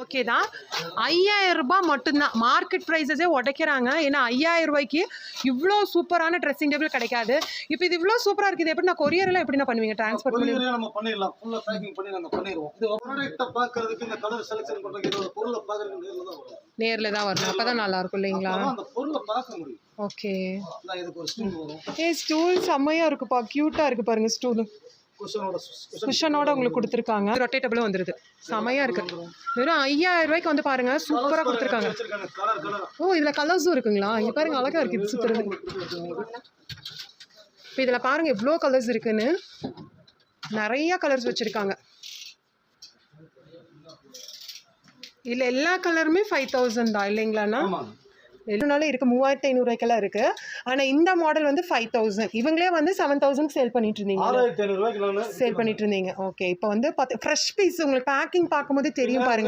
Okay தான். 5000 ரூபாய் மட்டும்தான். மார்க்கெட் ப்ரைஸஸே உடைக்கிறாங்க. ஏன்னா 5000 ரூபாய்க்கு இவ்வளோ சூப்பரான ட்ரெஸ்ஸிங் டேபிள் கிடைக்காது. இப்போ இது இவ்வளோ சூப்பராக இருக்குது. எப்படி நான் கொரியர்லாம் எப்படி நான் பண்ணுவீங்க? டிரான்ஸ்போர்ட் பண்ணி நம்ம பண்ணிடலாம். ஃபுல்லாக பேக்கிங் பண்ணி நாங்கள் பண்ணிடுவோம். இது ப்ராடக்ட்டை பார்க்கறதுக்கு இந்த கலர் செலக்ஷன் பண்ணுறதுக்கு இதோட பொருளை பார்க்கறதுக்கு நேரில் தான் வரும். நேரில் தான் வரணும். அப்போ தான் நல்லாயிருக்கும் இல்லைங்களா? அந்த பொருளை பார்க்க முடியும். ஓகே. இதுக்கு ஒரு ஸ்டூல் வரும். ஸ்டூல் செம்மையாக இருக்குப்பா. க்யூட்டாக இருக்குது பாருங்க ஸ்டூலு. குஷனோட உங்களுக்கு கொடுத்துருக்காங்க. ரொட்டேட்டபிளும் வந்துடுது. செமையாக இருக்குது. வெறும் 5000 ரூபாய்க்கு வந்து பாருங்க சூப்பராக கொடுத்துருக்காங்க. ஓ இதில் கலர்ஸும் இருக்குங்களா? இங்கே பாருங்க அழகாக இருக்குது இது சுற்றுறது. இப்போ இதில் பாருங்க எவ்வளோ கலர்ஸ் இருக்குன்னு. நிறைய கலர்ஸ் வச்சுருக்காங்க. இதில் எல்லா கலருமே 5000 தான் இல்லைங்களாண்ணா? எல்லோனாலும் இருக்குது. 3500 ரூபாய்க்கெல்லாம் இருக்குது. ஆனால் இந்த மாடல் வந்து 5000. இவங்களே வந்து 7000 சேல் பண்ணிட்டு இருந்தீங்க. 6500 ரூபாய்க்கு சேல் பண்ணிட்டு இருந்தீங்க. ஓகே. இப்போ வந்து ஃப்ரெஷ் பீஸ் உங்களுக்கு பேக்கிங் பார்க்கும்போது தெரியும் பாருங்க.